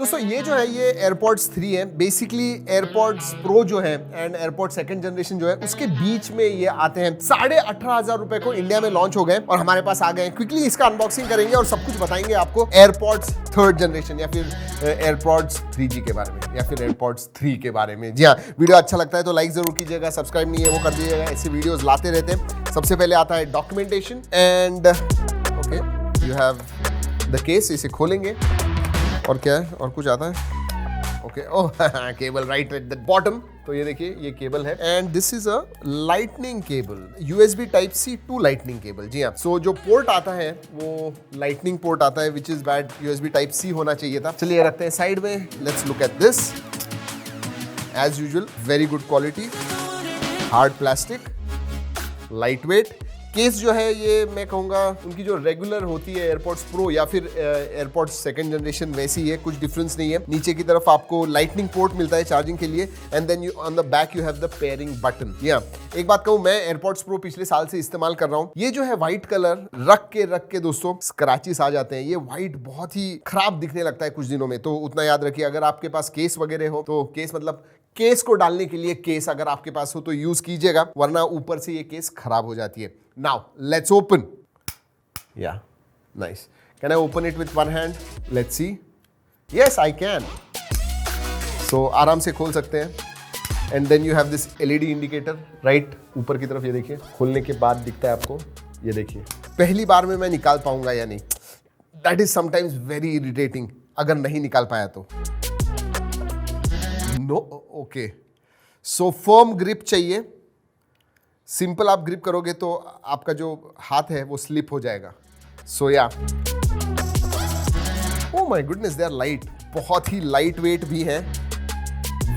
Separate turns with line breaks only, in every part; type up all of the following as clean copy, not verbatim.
दोस्तों ये जो है ये एयरपॉड्स 3 है, बेसिकली एयरपॉड्स प्रो जो है एंड एयरपॉड सेकंड जनरेशन जो है उसके बीच में ये आते हैं। 18,500 रुपए को इंडिया में लॉन्च हो गए और हमारे पास आ गए। क्विकली इसका अनबॉक्सिंग करेंगे और सब कुछ बताएंगे आपको एयरपॉड्स थर्ड जनरेशन या फिर एयरपॉड्स 3G के बारे में या फिर एयरपॉड्स 3 के बारे में। जी हाँ, वीडियो अच्छा लगता है तो लाइक जरूर कीजिएगा, सब्सक्राइब नहीं है वो कर दीजिएगा, ऐसे वीडियोस लाते रहते हैं। सबसे पहले आता है documentation and okay you have the case. इसे खोलेंगे और क्या है और कुछ आता है okay oh cable right at the bottom. तो ये देखिए ये केबल है and this is a lightning cable, USB Type-C to lightning cable. जी हाँ, सो जो पोर्ट आता है वो लाइटनिंग पोर्ट आता है which is bad, USB Type-C होना चाहिए था। चलिए रखते हैं साइड में। Let's look at this. As usual very good quality, hard plastic, light weight. Case जो है ये मैं कहूँगा उनकी जो रेगुलर होती है एयरपॉड्स प्रो या फिर एयरपॉड्स सेकंड जनरेशन वैसी है, कुछ डिफरेंस नहीं है। नीचे की तरफ आपको लाइटनिंग पोर्ट मिलता है चार्जिंग के लिए and then you on the back you have the pairing button. या एक बात कहूँ, मैं एयरपॉड्स प्रो पिछले साल से इस्तेमाल कर रहा हूँ। ये जो है व्हाइट कलर रख के दोस्तों स्क्रैचेस आ जाते हैं। ये व्हाइट बहुत ही खराब दिखने लगता है कुछ दिनों में, तो उतना याद रखिए। अगर आपके पास केस वगैरह हो तो केस मतलब केस को डालने के लिए केस अगर आपके पास हो तो यूज कीजिएगा, वरना ऊपर से ये केस खराब हो जाती है। Now let's open. या nice. Can I open it with one hand? Let's see. Yes I can. So आराम से खोल सकते हैं and then you have this LED indicator right ऊपर की तरफ। ये देखिए खोलने के बाद दिखता है आपको। ये देखिए पहली बार में मैं निकाल पाऊंगा या नहीं, that is sometimes very irritating अगर नहीं निकाल पाया तो। नो ओके, सो फर्म ग्रिप चाहिए। सिंपल आप ग्रिप करोगे तो आपका जो हाथ है वो स्लिप हो जाएगा। So yeah oh my goodness, they are light, बहुत ही लाइट वेट भी है,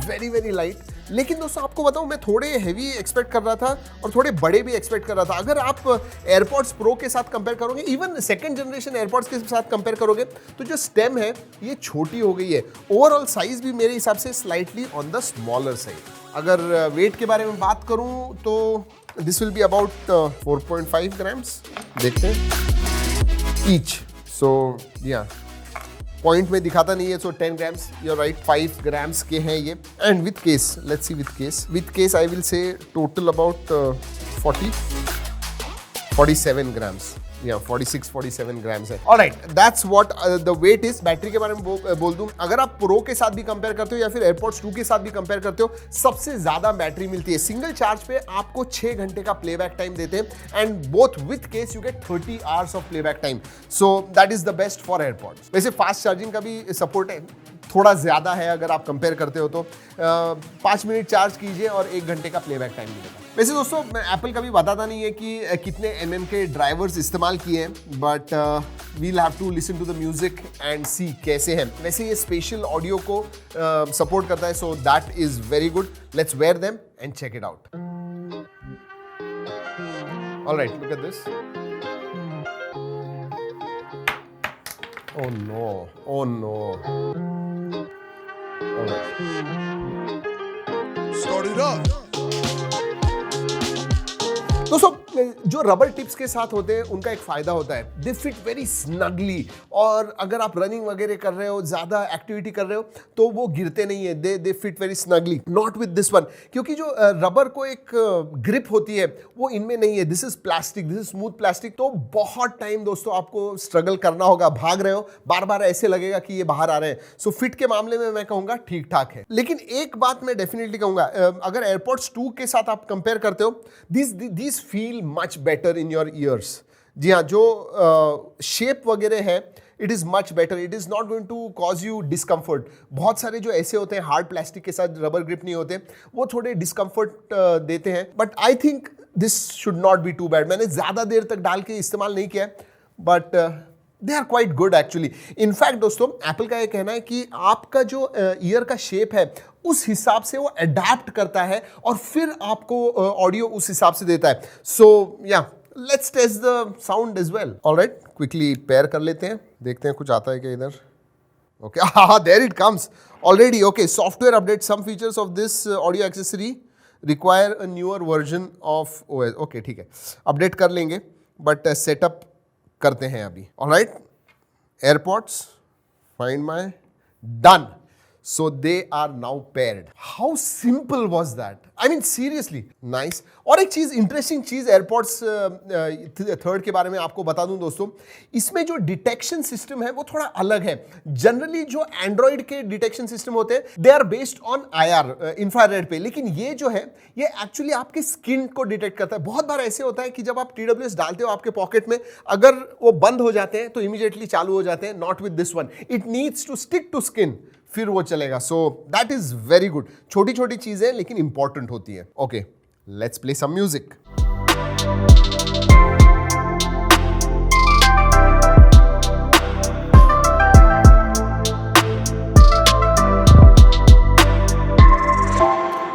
वेरी वेरी लाइट। लेकिन दोस्तों आपको बताऊं, मैं थोड़े हैवी एक्सपेक्ट कर रहा था और थोड़े बड़े भी एक्सपेक्ट कर रहा था। अगर आप एयरपॉड्स प्रो के साथ कंपेयर करोगे, इवन सेकंड जनरेशन एयरपॉड्स के साथ कंपेयर करोगे, तो जो स्टेम है ये छोटी हो गई है। ओवरऑल साइज भी मेरे हिसाब से slightly on the smaller side. अगर वेट के बारे में बात करूं तो this will be about 4.5 grams, देखते हैं ईच। सो या पॉइंट में दिखाता नहीं है, so 10 grams, you're right, 5 grams के हैं ये। And with case, let's see with case I will say total about 47 grams या 46-47 ग्राम्स है। Alright, that's what the weight is. Battery के बारे में बोल दूं, अगर आप प्रो के साथ भी कंपेयर करते हो या फिर एयरपॉड्स 2 के साथ भी कंपेयर करते हो, सबसे ज्यादा बैटरी मिलती है। सिंगल चार्ज पे आपको 6 घंटे का प्लेबैक टाइम देते हैं and both with case you get 30 hours of playback time. So that is the best for AirPods. वैसे फास्ट चार्जिंग का भी सपोर्ट है, थोड़ा ज्यादा है अगर आप कंपेयर करते हो तो। 5 मिनट चार्ज कीजिए और 1 घंटे का प्लेबैक टाइम मिलेगा। वैसे दोस्तों एप्पल कभी बताता नहीं है कि कितने mm के ड्राइवर्स इस्तेमाल किए हैं, but we'll have to listen to the music and see कैसे हैं। वैसे ये स्पेशल ऑडियो को सपोर्ट करता है, so that is very good. Let's wear them and check it out. Alright, look at this. Oh no, oh no. Alright. Start it up. दोस्तों जो rubber tips के साथ होते हैं उनका एक फायदा होता है, दे फिट वेरी स्नगली। और अगर आप रनिंग वगैरह कर रहे हो, ज्यादा एक्टिविटी कर रहे हो, तो वो गिरते नहीं है, they fit very snugly. Not with this one, क्योंकि जो रबर को एक ग्रिप होती है वो इनमें नहीं है। This is plastic, this is smooth plastic. तो बहुत टाइम दोस्तों आपको स्ट्रगल करना होगा, भाग रहे हो, बार बार ऐसे लगेगा कि ये बाहर आ रहे हैं। सो फिट के मामले में मैं कहूंगा ठीक ठाक है। लेकिन एक बात मैं डेफिनेटली कहूंगा, अगर एयरपॉड्स 2 के साथ आप कंपेयर करते हो, this feel much better in your ears. जी हाँ, जो शेप वगैरह है it is much better, it is not going to cause you discomfort. बहुत सारे जो ऐसे होते हैं हार्ड प्लास्टिक के साथ रबर ग्रिप नहीं होते, वो थोड़े डिस्कम्फर्ट देते हैं, but I think this should not be too bad. मैंने ज्यादा देर तक डाल के इस्तेमाल नहीं किया, but they are quite good actually. In fact दोस्तों एप्पल का ये कहना है कि आपका जो ईयर का शेप है उस हिसाब से वो अडेप्ट करता है और फिर आपको ऑडियो उस हिसाब से देता है। So yeah let's test the sound as well. Alright, quickly pair कर लेते हैं, देखते हैं कुछ आता है क्या इधर। ओके, हाँ, there it comes already. Okay, software update, some features of this audio accessory require a newer version of OS। Okay ठीक है, अपडेट कर लेंगे, बट सेटअप करते हैं अभी। Alright, AirPods, find my Done. So they are now paired. How simple was that? I mean seriously, nice. और एक चीज इंटरेस्टिंग चीज एयरपॉड्स थर्ड के बारे में आपको बता दूं दोस्तों, इसमें जो डिटेक्शन सिस्टम है वो थोड़ा अलग है। जनरली जो एंड्रॉइड के डिटेक्शन सिस्टम होते हैं they are based on IR infrared पे, लेकिन ये जो है ये एक्चुअली आपके स्किन को डिटेक्ट करता है। बहुत बार ऐसे होता है कि जब आप TWS डालते हो आपके पॉकेट में, अगर वो बंद हो जाते हैं तो इमीडिएटली चालू हो जाते हैं। Not with this one, it needs to stick to skin, फिर वो चलेगा। So that is very good. छोटी छोटी चीजें लेकिन इंपॉर्टेंट होती है। Okay, let's play some music.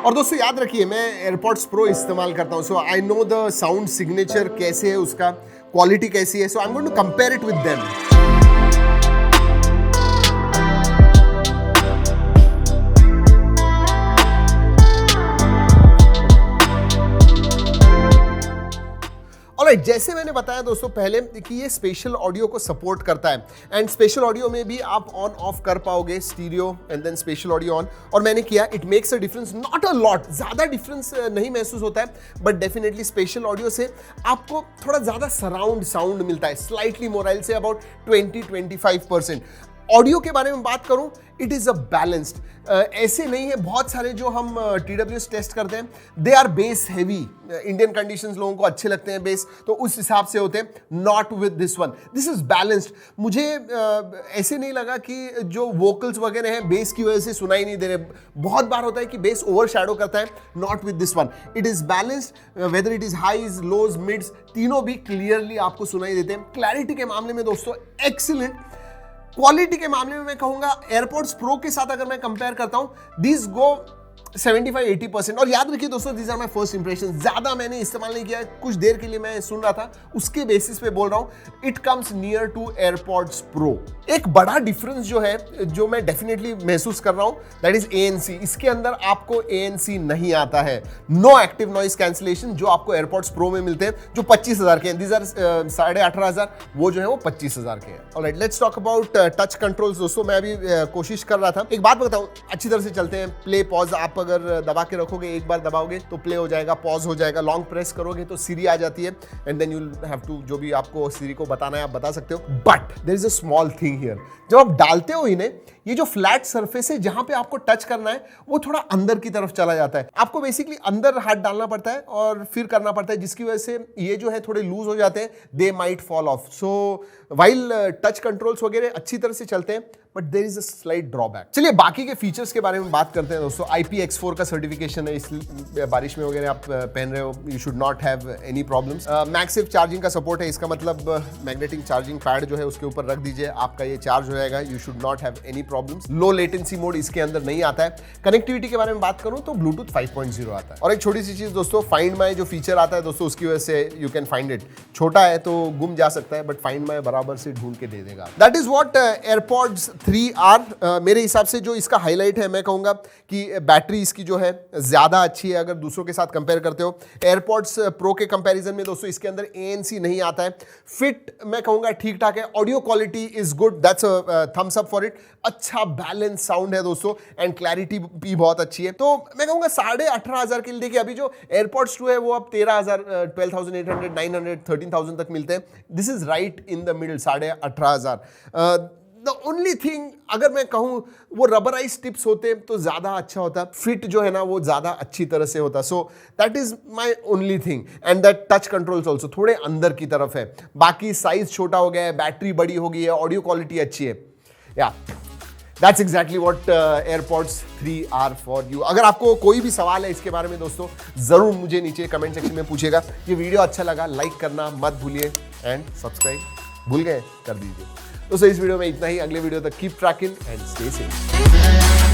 और दोस्तों याद रखिए मैं एयरपॉड्स प्रो इस्तेमाल करता हूं, so I know the sound signature कैसे है, उसका क्वालिटी कैसी है। So I am going to compare it with them. जैसे मैंने बताया दोस्तों पहले कि ये स्पेशल ऑडियो को सपोर्ट करता है, एंड स्पेशल ऑडियो में भी आप ऑन ऑफ कर पाओगे stereo and then spatial audio on, और मैंने किया। It makes a difference, not a lot, ज्यादा डिफरेंस नहीं महसूस होता है, बट डेफिनेटली स्पेशल ऑडियो से आपको थोड़ा ज्यादा सराउंड साउंड मिलता है, slightly morale say about 20-25%। Audio के बारे में बात करूं, इट इज अ बैलेंस्ड। ऐसे नहीं है, बहुत सारे जो हम TWS टेस्ट करते हैं they are bass heavy. Indian conditions लोगों को अच्छे लगते हैं बेस, तो उस हिसाब से होते हैं। Not with this one, this is balanced. मुझे ऐसे नहीं लगा कि जो वोकल्स वगैरह हैं बेस की वजह से सुनाई नहीं दे रहे। बहुत बार होता है कि बेस ओवरशैडो करता है, not with this one. It is balanced, whether it is highs, lows, mids, तीनों भी क्लियरली आपको सुनाई देते हैं। क्लैरिटी के मामले में दोस्तों एक्सीलेंट। क्वालिटी के मामले में मैं कहूंगा एयरपॉड्स प्रो के साथ अगर मैं कंपेयर करता हूं, दिस गो 75-80%। और याद रखिए दोस्तों, these are my first impression. ज्यादा मैंने इस्तेमाल नहीं किया, कुछ देर के लिए मैं सुन रहा था, उसके बेसिस पे बोल रहा हूं। It comes near to AirPods Pro. एक बड़ा डिफरेंस जो है, जो मैं डेफिनेटली महसूस कर रहा हूं, दैट इज ANC। इसके अंदर आपको ANC नहीं आता है। नो एक्टिव नॉइस कैंसिलेशन जो आपको एयरपॉड्स प्रो में मिलते हैं, जो 25,000 के हैं। दीज आर 18,500, वो जो है वो 25,000 के हैं। Alright, let's talk about touch controls दोस्तों। मैं अभी कोशिश कर रहा था, एक बात बताऊं, अच्छी तरह से चलते हैं। प्ले पॉज आप अगर दबा के रखोगे, एक बार दबाओगे तो प्ले हो जाएगा, पॉज हो जाएगा। लॉन्ग प्रेस करोगे तो सीरी आ जाती है, and then you have to, जो भी आपको सीरी को बताना है आप बता सकते हो। But there is a small thing here, जब आप डालते हो इन्हें, ये जो फ्लैट सरफेस है जहां पे आपको टच करना है वो थोड़ा अंदर की तरफ चला जाता है। आपको बेसिकली अंदर हाथ डालना पड़ता है और फिर करना पड़ता है, जिसकी वजह से ये जो है थोड़े लूज हो जाते हैं, they might fall off. So while touch controls वगैरह अच्छी तरह से चलते हैं, but there is a slight drawback. चलिए बाकी के फीचर्स के बारे में बात करते हैं दोस्तों। IPX4 का सर्टिफिकेशन है, इस बारिश में वगैरह आप पहन रहे हो, you should not have any problems. MagSafe charging का सपोर्ट है, इसका मतलब मैग्नेटिक चार्जिंग पैड जो है उसके ऊपर रख दीजिए, आपका ये चार्ज हो जाएगा। You should not have any problems. Low latency mode इसके अंदर नहीं आता है। कनेक्टिविटी के बारे में बात करूं तो ब्लूटूथ 5.0 आता है। और एक छोटी सी चीज दोस्तों, फाइंड माई जो फीचर आता है दोस्तों, उसकी वजह से यू कैन फाइंड इट। छोटा है तो गुम जा सकता है, बट फाइंड माई बराबर से ढूंढ के दे देगा। That is what AirPods 3R। मेरे हिसाब से जो इसका हाईलाइट है, मैं कहूंगा कि बैटरी इसकी जो है ज्यादा अच्छी है अगर दूसरों के साथ कंपेयर करते हो। एयरपॉड्स प्रो के कंपैरिजन में दोस्तों इसके अंदर ANC नहीं आता है। फिट मैं कहूंगा ठीक ठाक है। Audio quality is good, that's a thumbs up for it. अच्छा बैलेंस साउंड है दोस्तों, एंड क्लैरिटी भी बहुत अच्छी है। तो मैं कहूंगा 18,500 के लिए। देखिए अभी जो एयरपॉड्स 2 है वो अब 13,000, 12,800, 900, 13,000 तक मिलते हैं। This is right in the middle, 18,500। The only thing अगर मैं कहूं, वो रबराइज टिप्स होते तो ज्यादा अच्छा होता। फिट जो है ना वो ज्यादा अच्छी तरह से होता। सो that is my only thing, and that touch controls also थोड़े अंदर की तरफ है। बाकी साइज छोटा हो गया है, बैटरी बड़ी हो गई है, ऑडियो क्वालिटी अच्छी है। या that's exactly what AirPods 3R for you. अगर आपको कोई भी सवाल है इसके बारे में दोस्तों, जरूर मुझे नीचे कमेंट सेक्शन में पूछेगा। ये वीडियो अच्छा लगा लाइक करना मत भूलिए, एंड सब्सक्राइब भूल गए कर दीजिए। दोस्तों इस वीडियो में इतना ही। अगले वीडियो तक keep trekking and stay safe.